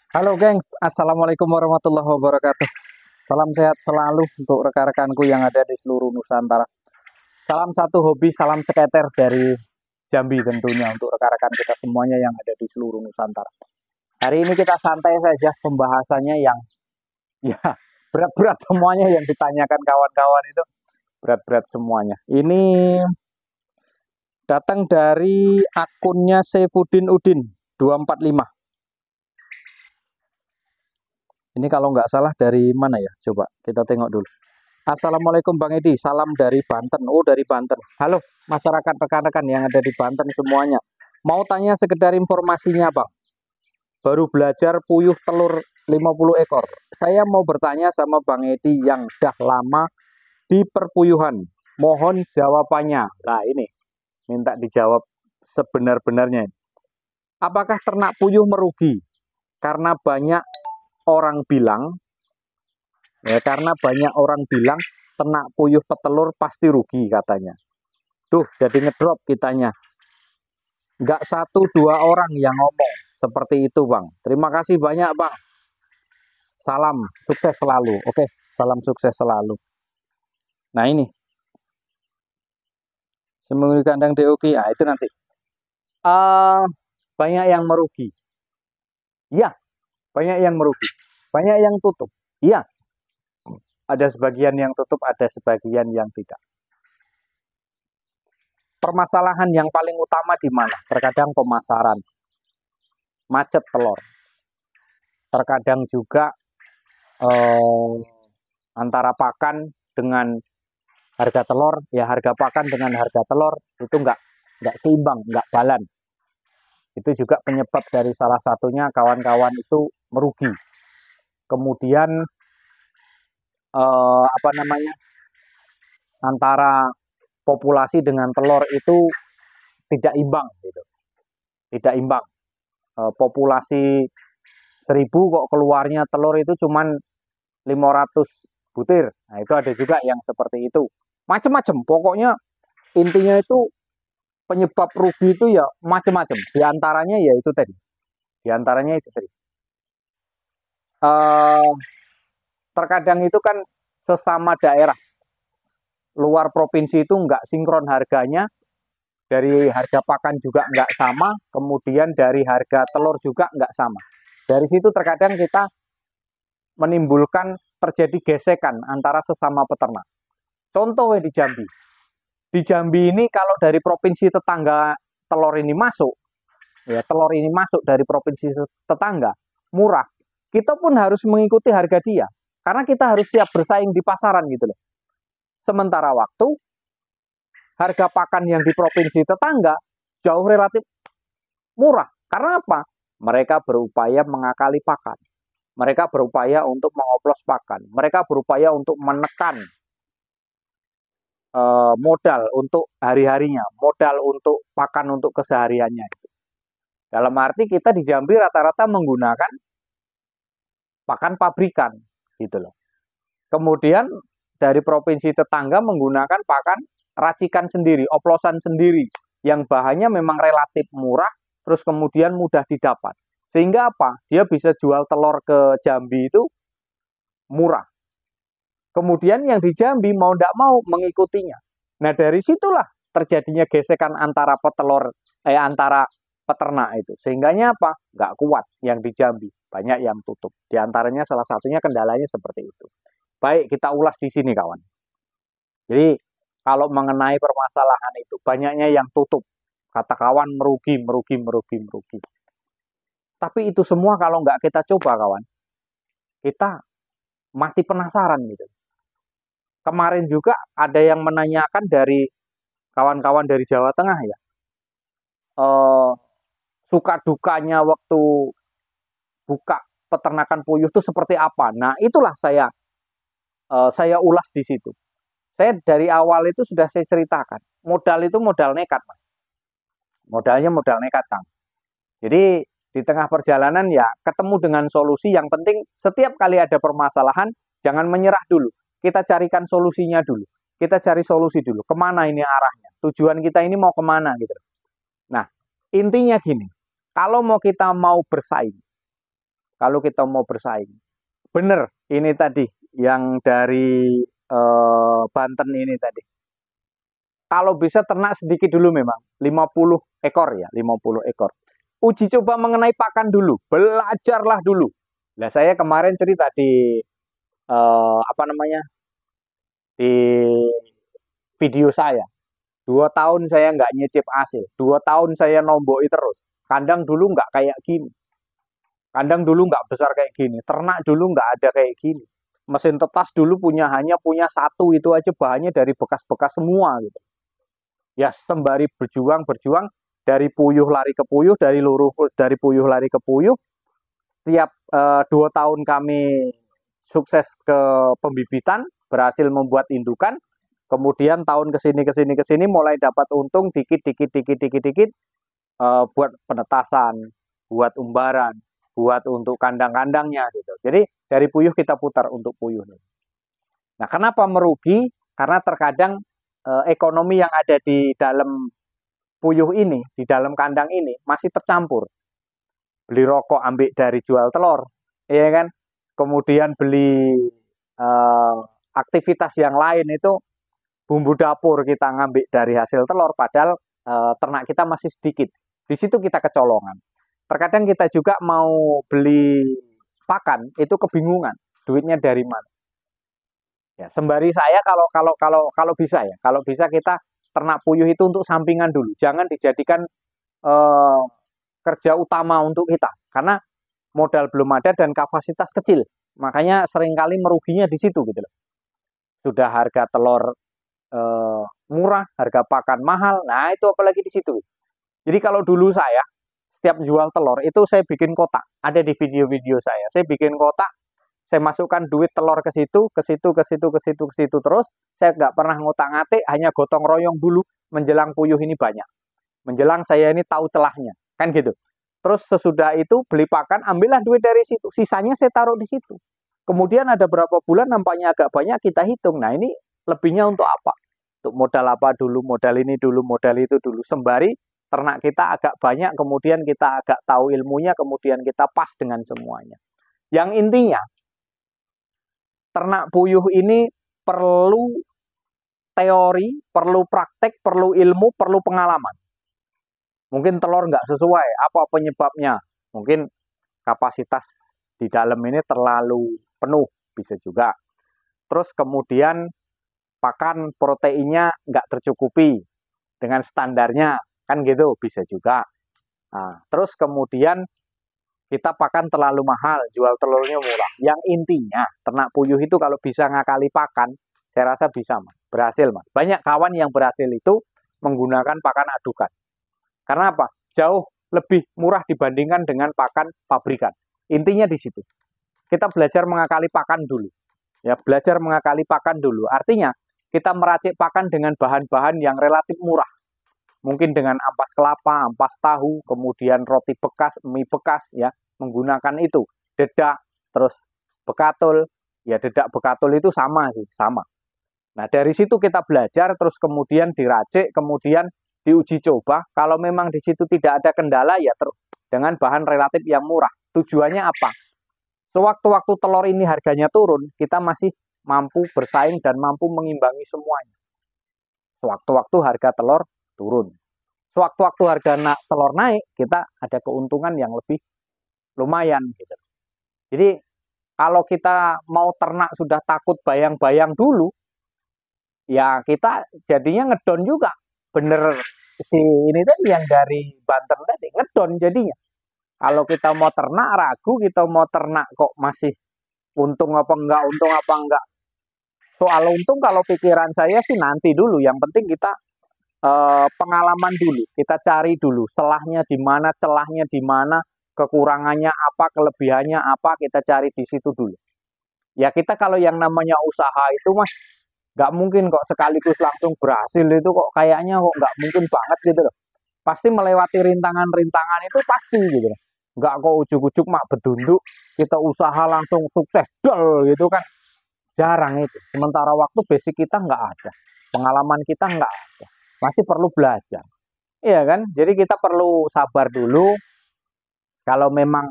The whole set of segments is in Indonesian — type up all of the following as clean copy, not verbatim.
Halo gengs, Assalamualaikum warahmatullahi wabarakatuh. Salam sehat selalu untuk rekan-rekanku yang ada di seluruh Nusantara. Salam satu hobi, salam seketer dari Jambi tentunya untuk rekan-rekan kita semuanya yang ada di seluruh Nusantara. Hari ini kita santai saja pembahasannya yang ya berat-berat semuanya yang ditanyakan kawan-kawan itu berat-berat semuanya. Ini datang dari akunnya Saifuddin Udin 245. Ini kalau nggak salah dari mana ya? Coba kita tengok dulu. Assalamualaikum Bang Edi, salam dari Banten. Oh, dari Banten. Halo masyarakat rekan-rekan yang ada di Banten semuanya. Mau tanya sekedar informasinya Bang. Baru belajar puyuh telur 50 ekor. Saya mau bertanya sama Bang Edi yang dah lama di perpuyuhan. Mohon jawabannya. Nah ini, minta dijawab sebenar-benarnya. Apakah ternak puyuh merugi? Karena banyak orang bilang, karena banyak orang bilang ternak puyuh petelur pasti rugi katanya. Tuh, jadi ngedrop kitanya. Nggak satu dua orang yang ngomong seperti itu, Bang. Terima kasih banyak, Bang. Salam sukses selalu. Oke, salam sukses selalu. Nah, ini. Seminggu kandang DOK, nah itu nanti. Uh, banyak yang merugi. Iya, banyak yang merugi. Banyak yang tutup. Iya, ada sebagian yang tutup, ada sebagian yang tidak. Permasalahan yang paling utama di mana? Terkadang pemasaran, macet telur. Terkadang juga antara pakan dengan harga telur, ya harga pakan dengan harga telur itu nggak seimbang, nggak balan. Itu juga penyebab dari salah satunya kawan-kawan itu merugi. Kemudian apa namanya, antara populasi dengan telur itu tidak imbang gitu, tidak imbang. Populasi 1000 kok keluarnya telur itu cuman 500 butir. Nah, itu ada juga yang seperti itu. Macam-macam. Pokoknya intinya itu penyebab rugi itu ya macam-macam. Di antaranya ya itu tadi. Di antaranya itu tadi. Uh, terkadang itu kan sesama daerah luar provinsi itu nggak sinkron harganya. Dari harga pakan juga nggak sama. Kemudian dari harga telur juga nggak sama. Dari situ terkadang kita menimbulkan terjadi gesekan antara sesama peternak. Contoh di Jambi. Di Jambi ini kalau dari provinsi tetangga telur ini masuk, ya telur ini masuk dari provinsi tetangga, murah. Kita pun harus mengikuti harga dia. Karena kita harus siap bersaing di pasaran gitu loh. Sementara waktu, harga pakan yang di provinsi tetangga jauh relatif murah. Karena apa? Mereka berupaya mengakali pakan. Mereka berupaya untuk mengoplos pakan. Mereka berupaya untuk menekan modal untuk hari-harinya, modal untuk pakan untuk kesehariannya. Dalam arti kita di Jambi rata-rata menggunakan pakan pabrikan, gitu loh. Kemudian dari provinsi tetangga menggunakan pakan racikan sendiri, oplosan sendiri, yang bahannya memang relatif murah, terus kemudian mudah didapat. Sehingga apa? Dia bisa jual telur ke Jambi itu murah. Kemudian yang di Jambi mau tidak mau mengikutinya. Nah dari situlah terjadinya gesekan antara antara peternak itu. Sehingganya apa? Nggak kuat yang di Jambi. Banyak yang tutup. Di antaranya salah satunya kendalanya seperti itu. Baik, kita ulas di sini kawan. Jadi kalau mengenai permasalahan itu, banyaknya yang tutup. Kata kawan merugi, merugi, merugi, merugi. Tapi itu semua kalau nggak kita coba kawan, kita mati penasaran gitu. Kemarin juga ada yang menanyakan dari kawan-kawan dari Jawa Tengah ya, suka dukanya waktu buka peternakan puyuh itu seperti apa. Nah itulah saya ulas di situ. Saya dari awal itu sudah saya ceritakan, modal itu modal nekat mas, modalnya modal nekat Kang. Jadi di tengah perjalanan ya ketemu dengan solusi. Yang penting setiap kali ada permasalahan jangan menyerah dulu, kita carikan solusinya dulu, kita cari solusi dulu, kemana ini arahnya, tujuan kita ini mau kemana gitu. Nah intinya gini, kalau kita mau bersaing, kalau kita mau bersaing. Bener, ini tadi yang dari Banten ini tadi. Kalau bisa ternak sedikit dulu memang, 50 ekor ya, 50 ekor. Uji coba mengenai pakan dulu, belajarlah dulu. Nah, saya kemarin cerita di apa namanya? Di video saya. 2 tahun saya nggak nyicip hasil, 2 tahun saya nomboi terus. Kandang dulu nggak kayak gini, kandang dulu nggak besar kayak gini, ternak dulu nggak ada kayak gini. Mesin tetas dulu hanya punya satu, itu aja bahannya dari bekas-bekas semua gitu. Ya sembari berjuang dari puyuh lari ke puyuh, dari puyuh lari ke puyuh. Setiap 2 tahun kami sukses ke pembibitan, berhasil membuat indukan. Kemudian tahun kesini mulai dapat untung dikit buat penetasan, buat umbaran, buat untuk kandang-kandangnya gitu. Jadi dari puyuh kita putar untuk puyuh. Nah, kenapa merugi? Karena terkadang ekonomi yang ada di dalam puyuh ini, di dalam kandang ini masih tercampur. Beli rokok ambil dari jual telur, ya kan? Kemudian beli aktivitas yang lain itu bumbu dapur kita ngambil dari hasil telur, padahal ternak kita masih sedikit. Di situ kita kecolongan. Terkadang kita juga mau beli pakan itu kebingungan, duitnya dari mana? Ya, sembari saya kalau bisa ya, kalau bisa kita ternak puyuh itu untuk sampingan dulu, jangan dijadikan eh, kerja utama untuk kita, karena modal belum ada dan kapasitas kecil, makanya seringkali meruginya di situ gitu loh. Sudah harga telur murah, harga pakan mahal, nah itu apalagi di situ. Jadi kalau dulu saya setiap jual telur itu saya bikin kotak, ada di video-video saya bikin kotak, saya masukkan duit telur ke situ, ke situ terus. Saya nggak pernah ngotak-ngatik, hanya gotong royong dulu menjelang puyuh ini banyak. Menjelang saya ini tahu celahnya, kan gitu. Terus sesudah itu beli pakan, ambillah duit dari situ. Sisanya saya taruh di situ. Kemudian ada berapa bulan nampaknya agak banyak, kita hitung. Nah, ini lebihnya untuk apa? Untuk modal apa dulu, modal ini dulu, modal itu dulu. Sembari ternak kita agak banyak, kemudian kita agak tahu ilmunya, kemudian kita pas dengan semuanya. Yang intinya, ternak puyuh ini perlu teori, perlu praktek, perlu ilmu, perlu pengalaman. Mungkin telur nggak sesuai, apa penyebabnya? Mungkin kapasitas di dalam ini terlalu penuh, bisa juga. Terus kemudian pakan proteinnya nggak tercukupi dengan standarnya, kan gitu, bisa juga. Nah, terus kemudian kita pakan terlalu mahal, jual telurnya murah. Yang intinya, ternak puyuh itu kalau bisa ngakali pakan, saya rasa bisa, Mas. Berhasil, Mas. Banyak kawan yang berhasil itu menggunakan pakan adukan. Karena apa? Jauh lebih murah dibandingkan dengan pakan pabrikan. Intinya di situ. Kita belajar mengakali pakan dulu. Ya, belajar mengakali pakan dulu. Artinya, kita meracik pakan dengan bahan-bahan yang relatif murah. Mungkin dengan ampas kelapa, ampas tahu, kemudian roti bekas, mie bekas, ya, menggunakan itu. Dedak, terus bekatul, ya dedak bekatul itu sama sih, sama. Nah, dari situ kita belajar, terus kemudian diracik, kemudian diuji coba. Kalau memang di situ tidak ada kendala, ya terus dengan bahan relatif yang murah. Tujuannya apa? Sewaktu-waktu telur ini harganya turun, kita masih mampu bersaing dan mampu mengimbangi semuanya. Sewaktu-waktu harga telur turun. Sewaktu-waktu harga telur naik, kita ada keuntungan yang lebih lumayan. Gitu. Jadi kalau kita mau ternak sudah takut bayang-bayang dulu, ya kita jadinya ngedon juga. Bener si ini tadi yang dari Banten tadi, ngedon jadinya. Kalau kita mau ternak ragu, kita mau ternak kok masih untung apa enggak, untung apa enggak. Soal untung kalau pikiran saya sih nanti dulu, yang penting kita pengalaman dulu, kita cari dulu selahnya di mana, celahnya di mana, kekurangannya apa, kelebihannya apa, kita cari di situ dulu. Ya kita kalau yang namanya usaha itu Mas, nggak mungkin kok sekaligus langsung berhasil, itu kok kayaknya kok nggak mungkin banget gitu loh. Pasti melewati rintangan-rintangan itu pasti gitu loh. Nggak kok ujuk-ujuk mak bedunduk, kita usaha langsung sukses, dol gitu kan. Jarang itu. Sementara waktu basic kita nggak ada. Pengalaman kita nggak ada. Masih perlu belajar. Iya kan? Jadi kita perlu sabar dulu. Kalau memang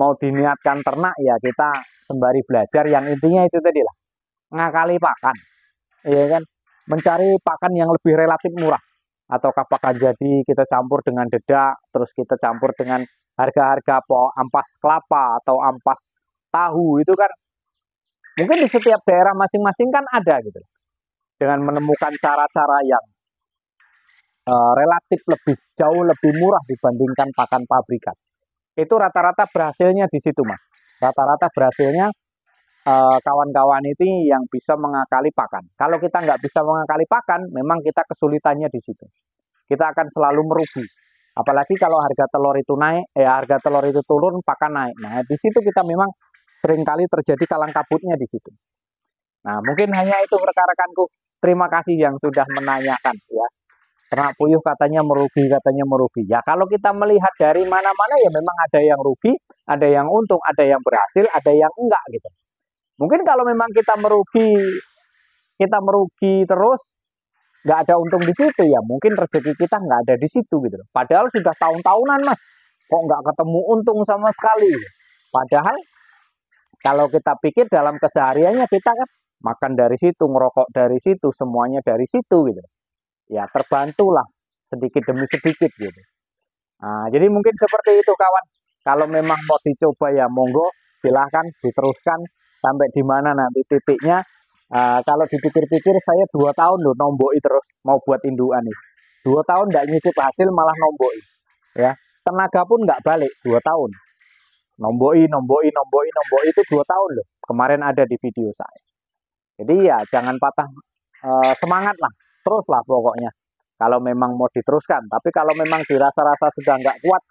mau diniatkan ternak ya kita sembari belajar, yang intinya itu tadi lah, ngakali pakan, ya kan, mencari pakan yang lebih relatif murah, atau apakah jadi kita campur dengan dedak, terus kita campur dengan harga-harga ampas kelapa atau ampas tahu, itu kan mungkin di setiap daerah masing-masing kan ada gitu, dengan menemukan cara-cara yang relatif jauh lebih murah dibandingkan pakan pabrikan. Itu rata-rata berhasilnya di situ, Mas. Rata-rata berhasilnya kawan-kawan ini yang bisa mengakali pakan. Kalau kita nggak bisa mengakali pakan, memang kita kesulitannya di situ. Kita akan selalu merugi. Apalagi kalau harga telur itu naik, harga telur itu turun, pakan naik. Nah, di situ kita memang seringkali terjadi kalang kabutnya di situ. Nah, mungkin hanya itu rekan-rekanku. Terima kasih yang sudah menanyakan ya. Ternak puyuh katanya merugi. Ya kalau kita melihat dari mana-mana ya memang ada yang rugi, ada yang untung, ada yang berhasil, ada yang enggak gitu. Mungkin kalau memang kita merugi terus, nggak ada untung di situ ya, mungkin rezeki kita nggak ada di situ gitu. Padahal sudah tahun-tahunan, Mas, kok nggak ketemu untung sama sekali. Padahal kalau kita pikir dalam kesehariannya kita kan makan dari situ, ngerokok dari situ, semuanya dari situ gitu. Ya terbantulah sedikit demi sedikit gitu. Nah, jadi mungkin seperti itu kawan. Kalau memang mau dicoba ya monggo, silahkan diteruskan sampai di mana nanti titiknya. Kalau dipikir-pikir saya 2 tahun loh nomboi terus mau buat indukan nih. 2 tahun nggak nyicip hasil malah nomboi. Ya, tenaga pun nggak balik 2 tahun. Nomboi itu 2 tahun loh. Kemarin ada di video saya. Jadi ya jangan patah semangat lah, terus lah pokoknya. Kalau memang mau diteruskan, tapi kalau memang dirasa-rasa sudah nggak kuat,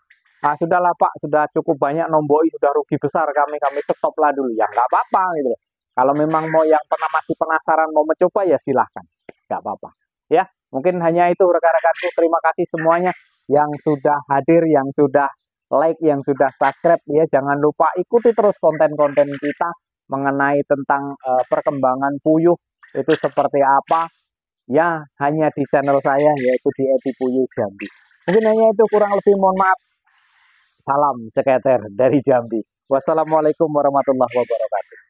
sudahlah Pak, sudah cukup banyak nomboi, sudah rugi besar, kami stop lah dulu. Ya nggak apa-apa gitu. Kalau memang mau yang masih penasaran mau mencoba ya silahkan, nggak apa-apa. Ya, mungkin hanya itu rekan-rekanku. Terima kasih semuanya yang sudah hadir, yang sudah like, yang sudah subscribe. Ya, jangan lupa ikuti terus konten-konten kita mengenai tentang perkembangan puyuh itu seperti apa ya, hanya di channel saya yaitu di Edi Puyuh Jambi. Mungkin hanya itu, kurang lebih mohon maaf. Salam ceketer dari Jambi. Wassalamualaikum warahmatullahi wabarakatuh.